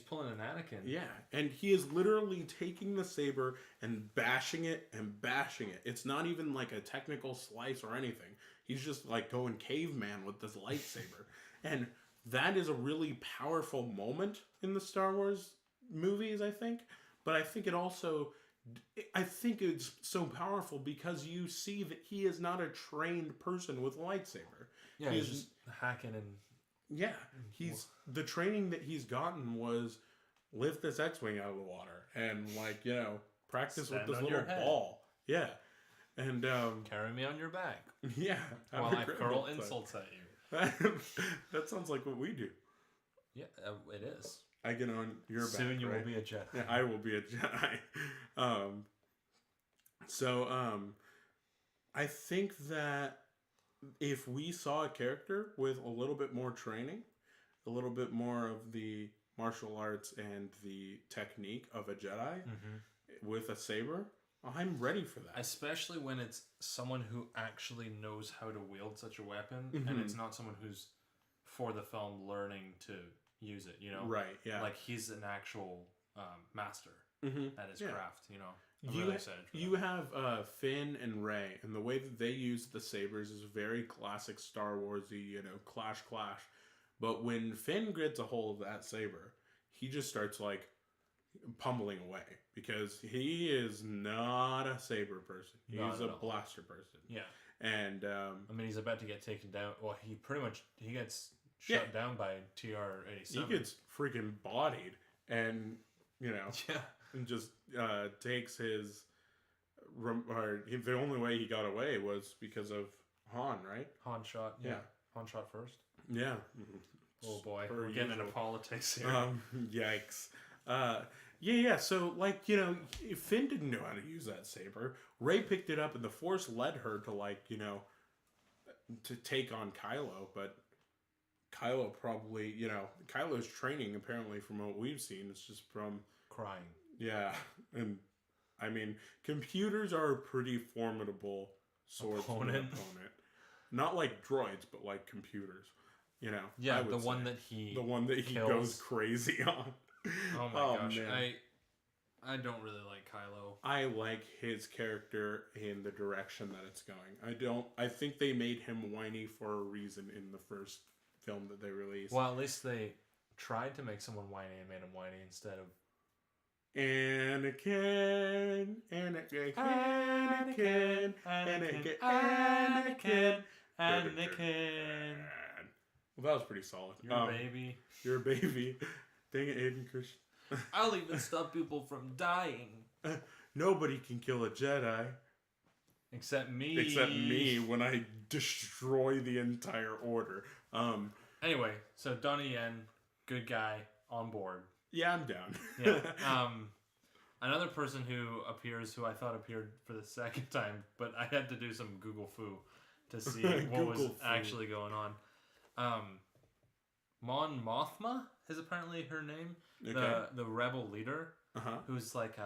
pulling an Anakin. Yeah, and he is literally taking the saber and bashing it and bashing it. It's not even like a technical slice or anything. He's just like going caveman with this lightsaber. And that is a really powerful moment in the Star Wars movies, I think. But I think it's so powerful because you see that he is not a trained person with a lightsaber. Yeah, he's just hacking and... Yeah, the training that he's gotten was lift this X-Wing out of the water and practice with this little ball. Yeah. And carry me on your back. Yeah. While I hurl insults at you. That sounds like what we do. Yeah, it is. I get on your back. Soon you will be a Jedi. Yeah, I will be a Jedi. I think that if we saw a character with a little bit more training, a little bit more of the martial arts and the technique of a Jedi with a saber, I'm ready for that. Especially when it's someone who actually knows how to wield such a weapon, and it's not someone who's for the film learning to use it, Right, yeah. Like he's an actual master at his craft, You have Finn and Rey, and the way that they use the sabers is very classic Star Warsy, clash. But when Finn gets a hold of that saber, he just starts like pummeling away because he is not a saber person. He's a blaster person. Yeah, and he's about to get taken down. Well, he gets shut down by TR-87. He gets freaking bodied, and and just takes his. The only way he got away was because of Han, right? Han shot. Yeah. Han shot first. Yeah. Oh boy, we're getting into politics here. Yikes. So Finn didn't know how to use that saber. Rey picked it up, and the Force led her to to take on Kylo, but Kylo probably, Kylo's training apparently from what we've seen is just from crying. Yeah, and computers are a pretty formidable opponent. Not like droids, but like computers. Yeah, the one that he goes crazy on. Oh my gosh, man. I don't really like Kylo. I like his character in the direction that it's going. I think they made him whiny for a reason in the first film that they released. Well, at least they tried to make someone whiny and made him whiny instead of Anakin. Well, that was pretty solid. You're a baby. You're a baby. Dang it, Aiden Christian. I'll even stop people from dying. Nobody can kill a Jedi. Except me. Except me when I destroy the entire order. Anyway, so Donnie Yen, good guy, on board. Yeah, I'm down. Yeah. Another person who I thought appeared for the second time, but I had to do some Google foo to see what was actually going on. Mon Mothma is apparently her name. Okay. The rebel leader, who's like,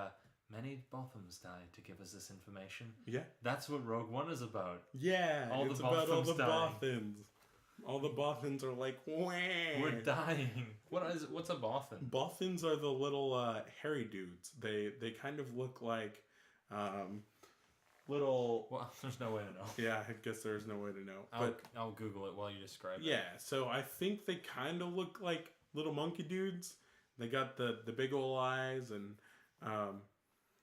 many Bothans died to give us this information. Yeah. That's what Rogue One is about. Yeah, it's about all the Bothans. All the Bothans are like, wah. We're dying. What's a Bothan? Bothans are the little hairy dudes. They kind of look like little... Well, there's no way to know. Yeah, I guess there's no way to know. I'll Google it while you describe it. Yeah, so I think they kind of look like little monkey dudes. They got the big ol' eyes and...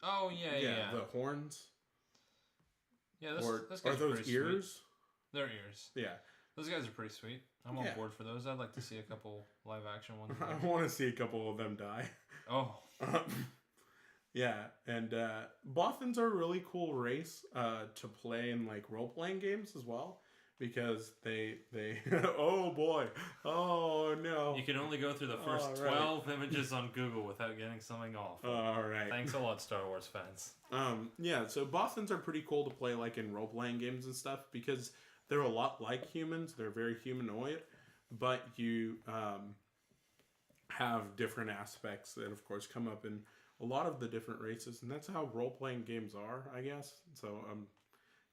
oh, yeah. The horns. Yeah, this are those ears? Sweet. They're ears. Yeah. Those guys are pretty sweet. I'm on board for those. I'd like to see a couple live action ones. I want to see a couple of them die. Oh. Yeah, and Bothans are a really cool race to play in like role-playing games as well. Because they oh boy, oh no. You can only go through the first 12 images on Google without getting something off. All right. Thanks a lot, Star Wars fans. Yeah, so Bothans are pretty cool to play like in role-playing games and stuff because they're a lot like humans. They're very humanoid, but you have different aspects that, of course, come up in a lot of the different races, and that's how role-playing games are, I guess. So I'm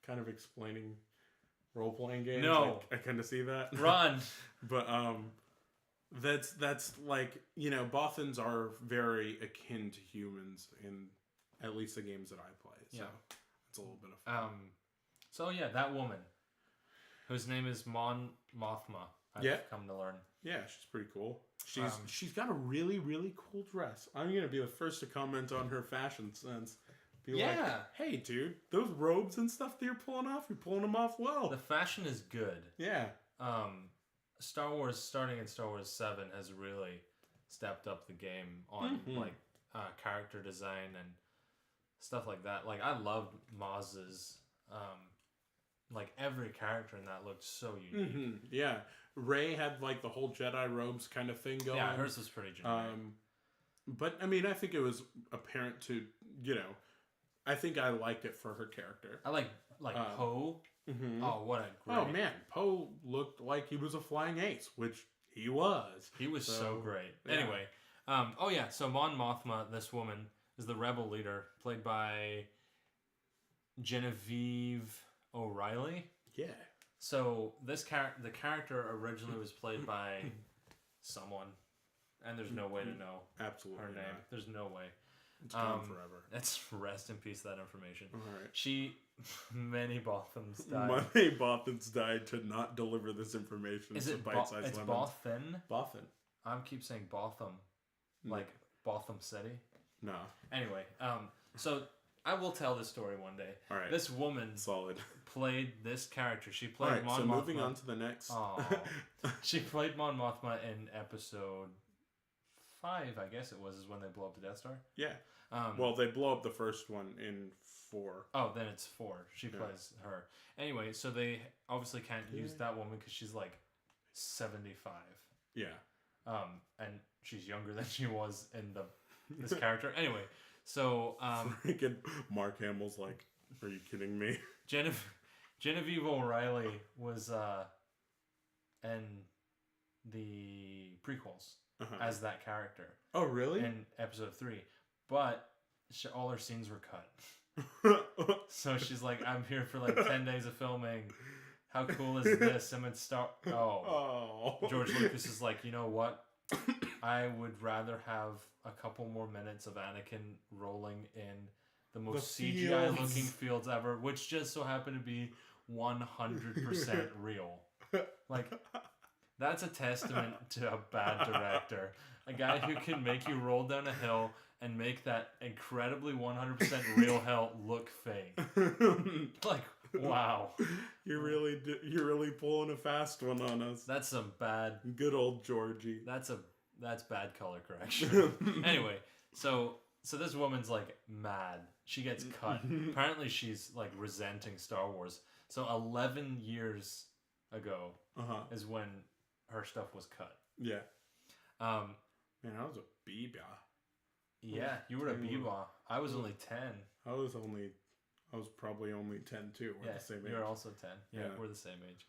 kind of explaining role-playing games. No, I kind of see that. Run. But that's like, you know, Bothans are very akin to humans in at least the games that I play. So it's a little bit of fun. So yeah, that woman whose name is Mon Mothma. I've come to learn. Yeah, she's pretty cool. She's got a really, really cool dress. I'm gonna be the first to comment on her fashion sense. Be like, hey, dude, those robes and stuff that you're pulling off, you're pulling them off well. The fashion is good. Yeah. Star Wars, starting in Star Wars 7, has really stepped up the game on like character design and stuff like that. Like, I loved Maz's. Like, every character in that looked so unique. Yeah. Rey had like the whole Jedi robes kind of thing going. Yeah, hers was pretty generic. But I mean, I think it was apparent to, you know, I think I liked it for her character. I like Poe. Oh, what a great... Oh man, Poe looked like he was a flying ace, which he was. He was so great. Yeah. Anyway, so Mon Mothma, this woman, is the rebel leader, played by Genevieve O'Reilly. Yeah. So the character originally was played by someone, and there's no way to know absolutely her name. Not. There's no way. It's gone forever. Let's rest in peace that information. All right. Many Bothans died. Many Bothans died to not deliver this information. Is it bite-sized it's lemons. Bothan? Bothan. I keep saying Botham, like Botham City. No. Anyway, so I will tell this story one day. All right. This woman played this character. She played Mon Mothma. So moving on to the next. She played Mon Mothma in episode 5, I guess it was, is when they blow up the Death Star. Yeah. Well, they blow up the first one in 4. Oh, then it's 4. She plays her. Anyway, so they obviously can't use that woman because she's like 75. Yeah. And she's younger than she was in this character. Anyway, so freaking Mark Hamill's like, are you kidding me? Genevieve O'Reilly was in the prequels as that character. Oh, really? In episode 3, but all her scenes were cut. So she's like, I'm here for like 10 days of filming. How cool is this? And it's George Lucas is like, you know what? I would rather have a couple more minutes of Anakin rolling in the most CGI looking fields ever, which just so happened to be 100% real. Like, that's a testament to a bad director. A guy who can make you roll down a hill and make that incredibly 100% real hell look fake. Like, wow. You're really pulling a fast one on us. That's some bad... Good old Georgie. That's bad color correction. Anyway, so So this woman's like mad. She gets cut. Apparently she's like resenting Star Wars. So 11 years ago is when her stuff was cut. Yeah. Um, Man, I was a baby. yeah, you were a Biba. I was only 10. I was probably only 10 too. We're the same age. You're also 10. Yeah, Yeah. we're the same age.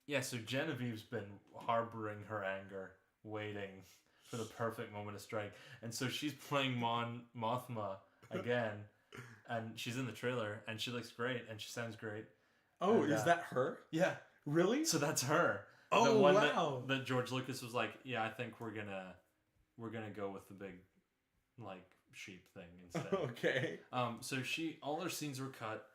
Yeah, so Genevieve's been harboring her anger, waiting for the perfect moment to strike. And so she's playing Mothma again, and she's in the trailer, and she looks great, and she sounds great. Oh, And, is that her? Yeah. Really? So that's her. Oh, the one wow. that George Lucas was like, yeah, I think we're gonna go with the big, like, sheep thing instead. Okay. So all her scenes were cut,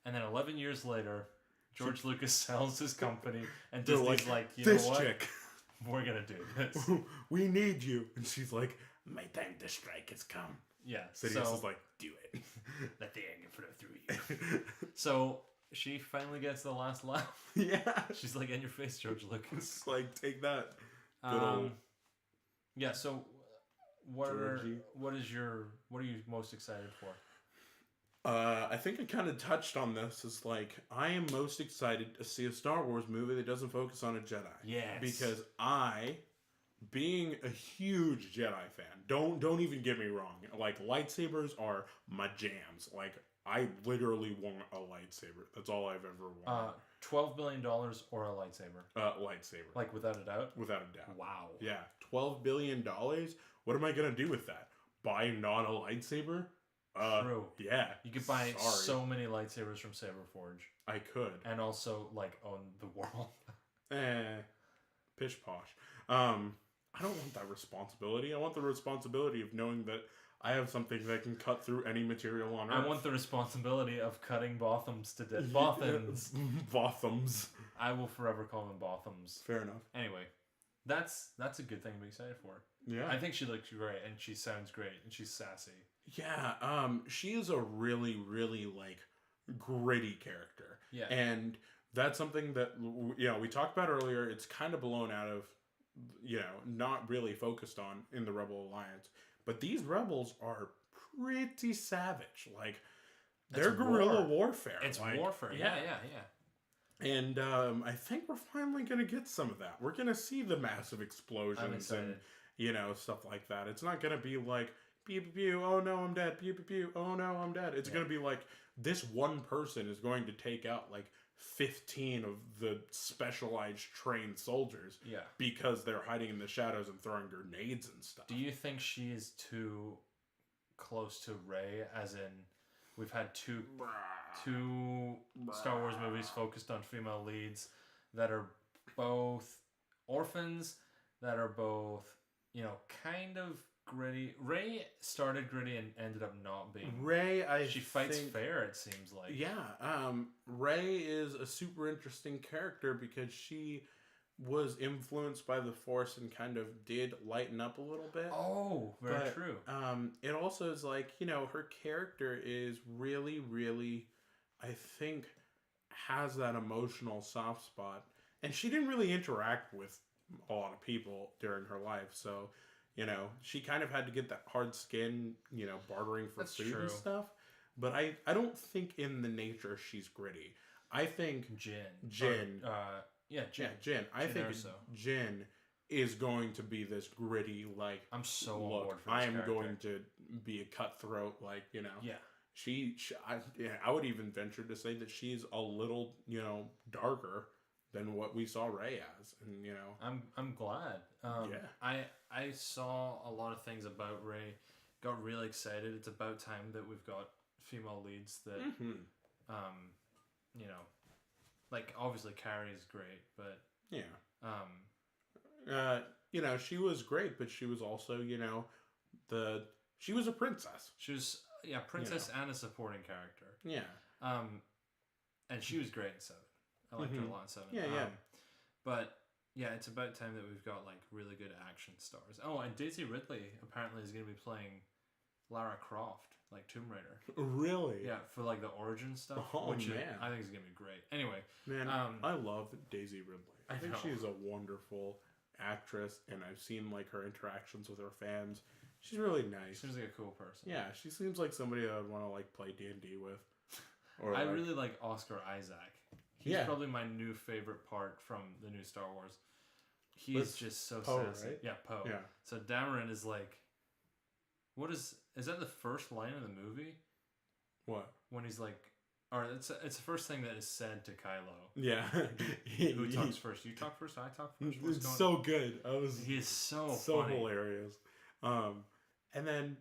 and then 11 years later, George Lucas sells his company, and Disney's like, you know what? Chick. We're gonna do this. We need you. And she's like, my time to strike has come. Yeah. Sidious is like, do it. Let the anger flow through you. So she finally gets the last laugh. Yeah. She's like, in your face, George Lucas. It's like, take that. Good old. Yeah. So what are Georgie. what are you most excited for? I think I kind of touched on this. Is like, I am most excited to see a Star Wars movie that doesn't focus on a Jedi. Yes. Because being a huge Jedi fan, don't even get me wrong. Like, lightsabers are my jams. Like, I literally want a lightsaber. That's all I've ever wanted. $12 billion or a lightsaber? Lightsaber. Like, without a doubt? Without a doubt. Wow. Yeah. $12 billion? What am I going to do with that? Buy not a lightsaber? True. Yeah. You could buy so many lightsabers from Saberforge. I could. And also, like, own the world. Pish posh. I don't want that responsibility. I want the responsibility of knowing that I have something that can cut through any material on Earth. I want the responsibility of cutting Bothams to death. Bothans. Bothams. I will forever call them Bothams. Fair enough. Anyway, that's a good thing to be excited for. Yeah. I think she looks great, and she sounds great, and she's sassy. Yeah, she is a really, really, like, gritty character. Yeah. And that's something that, we talked about earlier. It's kind of blown out of, not really focused on in the Rebel Alliance. But these rebels are pretty savage. Like, they're guerrilla warfare. It's like, warfare. Yeah. And I think we're finally going to get some of that. We're going to see the massive explosions and, stuff like that. It's not going to be like, pew, pew, pew, oh no, I'm dead. Pew, pew, pew, oh no, I'm dead. It's going to be like, this one person is going to take out, like, 15 of the specialized trained soldiers. Yeah. Because they're hiding in the shadows and throwing grenades and stuff. Do you think she is too close to Rey, as in we've had two Star Wars movies focused on female leads that are both orphans, that are both, kind of gritty. Rey started gritty and ended up not being. Rey, she fights fair, it seems like. Yeah, Rey is a super interesting character because she was influenced by the Force and kind of did lighten up a little bit. Oh, very true. It also is like, her character is really, really, I think, has that emotional soft spot. And she didn't really interact with a lot of people during her life, so... she kind of had to get that hard skin, bartering for food and stuff. But I don't think in the nature she's gritty. I think Jin. Jin. Jin. I think Jin is going to be this gritty, like, I'm so on look, board for this I am character. going to be a cutthroat, like, Yeah. I would even venture to say that she's a little, darker than what we saw Rey as, and I'm glad. I saw a lot of things about Rey, got really excited. It's about time that we've got female leads that, like, obviously Carrie's great, but she was great, but she was also, she was a princess. She was princess and a supporting character. Yeah. And she was great in 7. I liked her a lot in 7. Yeah. But yeah, it's about time that we've got, like, really good action stars. Oh, and Daisy Ridley apparently is going to be playing Lara Croft, like Tomb Raider. Really? Yeah, for, like, the origin stuff. Which I think is going to be great. Anyway. Man, I love Daisy Ridley. I think know. she's a wonderful actress, and I've seen, like, her interactions with her fans. She's really nice. Seems like a cool person. Yeah, she seems like somebody I would want to like play D&D with. Or I really like Oscar Isaac. He's probably my new favorite part from the new Star Wars. He's just so sassy. Right? Yeah, Poe. Yeah. So Dameron is like, what is that the first line of the movie? What? When he's like, or it's the first thing that is said to Kylo. Yeah. Who talks first? You talk first. I talk first. It's so good. He is so funny. Hilarious. And then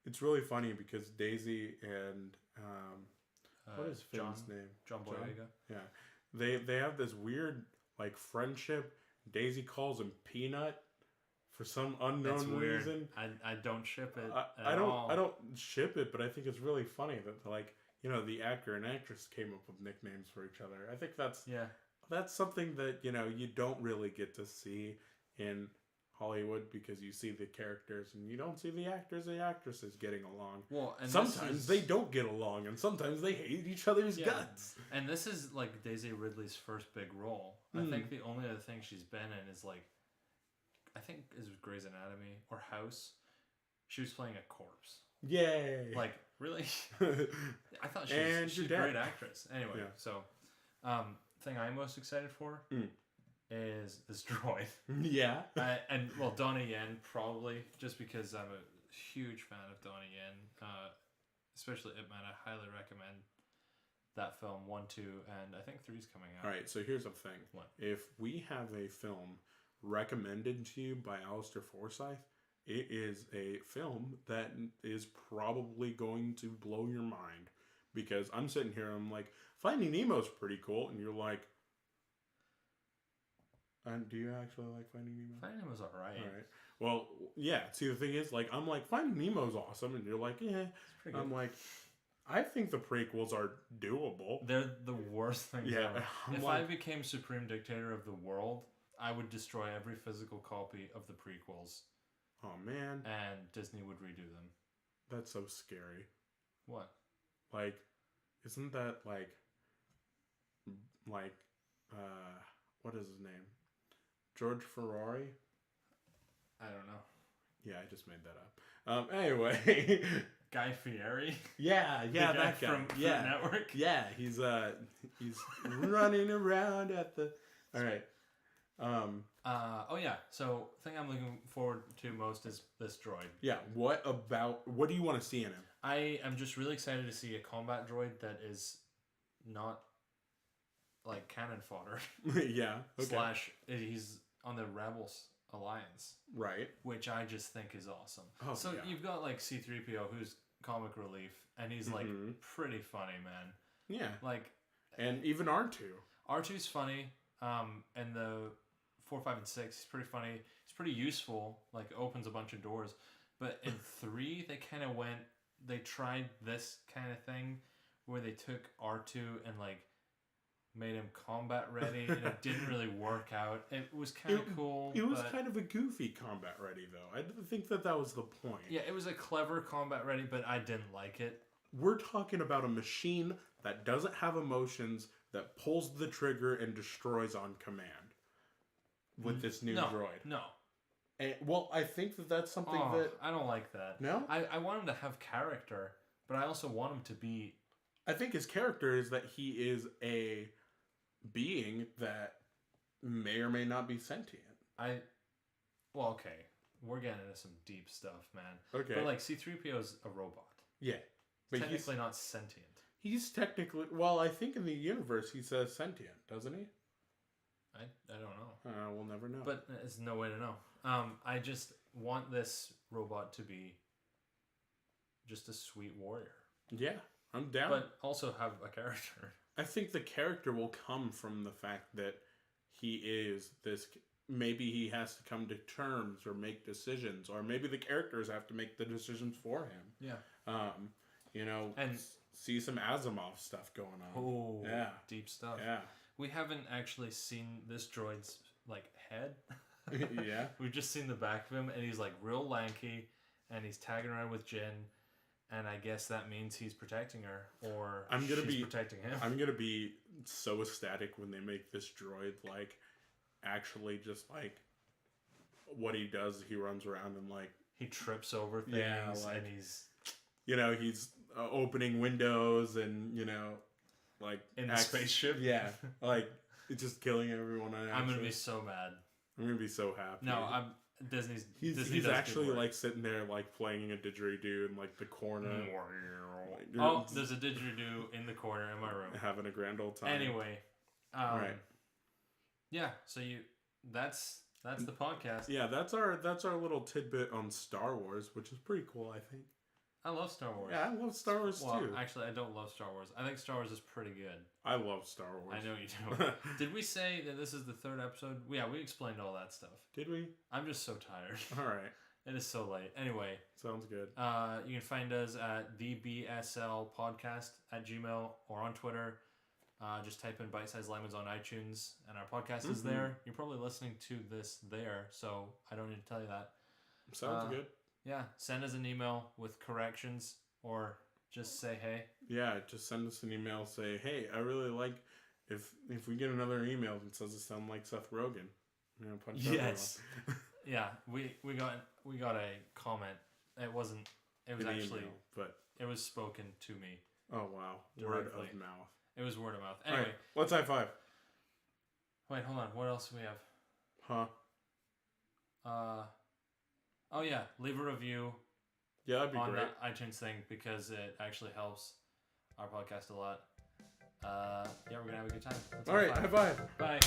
it's really funny because Daisy and what is Finn's name? John Boyega. Yeah, they have this weird like friendship. Daisy calls him Peanut for some unknown reason. I don't ship it. I don't ship it, but I think it's really funny that like the actor and actress came up with nicknames for each other. I think that's something that you don't really get to see in Hollywood because you see the characters and you don't see the actors and actresses getting along. Well, and sometimes they don't get along, and sometimes they hate each other's guts. And this is like Daisy Ridley's first big role. I think the only other thing she's been in is like, I think is Grey's Anatomy or House. She was playing a corpse. Yay! Like really? I thought she's a great actress. Anyway, so thing I'm most excited for. Is this droid. Yeah. And Donnie Yen probably, just because I'm a huge fan of Donnie Yen, especially Ip Man. I highly recommend that film 1, 2, and I think 3's coming out. All right, so here's the thing. What? If we have a film recommended to you by Alistair Forsyth, it is a film that is probably going to blow your mind because I'm sitting here, I'm like, Finding Nemo's pretty cool, and you're like, do you actually like Finding Nemo? Finding Nemo's alright. Alright. Well, yeah. See, the thing is, like, I'm like, Finding Nemo's awesome, and you're like, yeah. I'm like, I think the prequels are doable. They're the worst things ever. If like, I became supreme dictator of the world, I would destroy every physical copy of the prequels. Oh, man. And Disney would redo them. That's so scary. What? Like, isn't that, like, what is his name? George Ferrari? I don't know. Yeah, I just made that up. Anyway. Guy Fieri? Yeah, that guy. From Food Network? Yeah, he's running around at the... Alright. So, thing I'm looking forward to most is this droid. Yeah, what do you want to see in him? I am just really excited to see a combat droid that is not like cannon fodder. Yeah. Okay. / he's on the Rebels Alliance. Right. Which I just think is awesome. Oh, so you've got like C-3PO who's comic relief and he's like pretty funny, man. Yeah. Like, and even R2. R2's funny. And the 4, 5, and 6, he's pretty funny. He's pretty useful. Like opens a bunch of doors. But in 3, they tried this kind of thing where they took R2 and like made him combat ready, and it didn't really work out. It was kind of cool. It was kind of a goofy combat ready, though. I didn't think that was the point. Yeah, it was a clever combat ready, but I didn't like it. We're talking about a machine that doesn't have emotions, that pulls the trigger and destroys on command with this new droid. No. And, I think that's something that... I don't like that. No? I want him to have character, but I also want him to be... I think his character is that he is a being that may or may not be sentient. Okay. We're getting into some deep stuff, man. Okay. But like C-3PO is a robot. Yeah. But technically not sentient. He's technically... Well, I think in the universe he says sentient, doesn't he? I don't know. We'll never know. But there's no way to know. I just want this robot to be just a sweet warrior. Yeah, I'm down. But also have a character. I think the character will come from the fact that he is this... Maybe he has to come to terms or make decisions, or maybe the characters have to make the decisions for him. Yeah. And see some Asimov stuff going on. Oh, yeah. Deep stuff. Yeah. We haven't actually seen this droid's like head. Yeah. We've just seen the back of him, and he's like real lanky, and he's tagging around with Jin, and I guess that means he's protecting her, or she's protecting him. I'm gonna be so ecstatic when they make this droid like actually just like what he does. He runs around and like he trips over things, Yeah, like- and he's he's opening windows and like in the spaceship. Yeah, like it's just killing everyone. I'm gonna be so mad. I'm gonna be so happy. No, Disney He's does actually good work. like sitting there like playing a didgeridoo in like the corner. Oh, there's a didgeridoo in the corner in my room. Having a grand old time. Anyway, right. Yeah. So that's the podcast. Yeah, that's our little tidbit on Star Wars, which is pretty cool, I think. I love Star Wars. Yeah, I love Star Wars too. Actually, I don't love Star Wars. I think Star Wars is pretty good. I love Star Wars. I know you do. Did we say that this is the 3rd episode? Yeah, we explained all that stuff. Did we? I'm just so tired. All right. It is so late. Anyway. Sounds good. You can find us at the BSL podcast at Gmail or on Twitter. Just type in Bite Size Lemons on iTunes, and our podcast is there. You're probably listening to this there, so I don't need to tell you that. Sounds good. Yeah, send us an email with corrections, or just say hey. Yeah, just send us an email. Say, hey, I really like if we get another email that says it sounds like Seth Rogen. Punch yes. Yeah, we got a comment. It wasn't. It was actually. Email, but it was spoken to me. Oh wow! Directly. Word of mouth. It was word of mouth. Anyway, right, let's high five. Wait, hold on. What else do we have? Huh? Oh yeah, leave a review. Yeah, that'd be on great. the iTunes thing because it actually helps our podcast a lot. Yeah, we're gonna have a good time. All right, high five. Bye.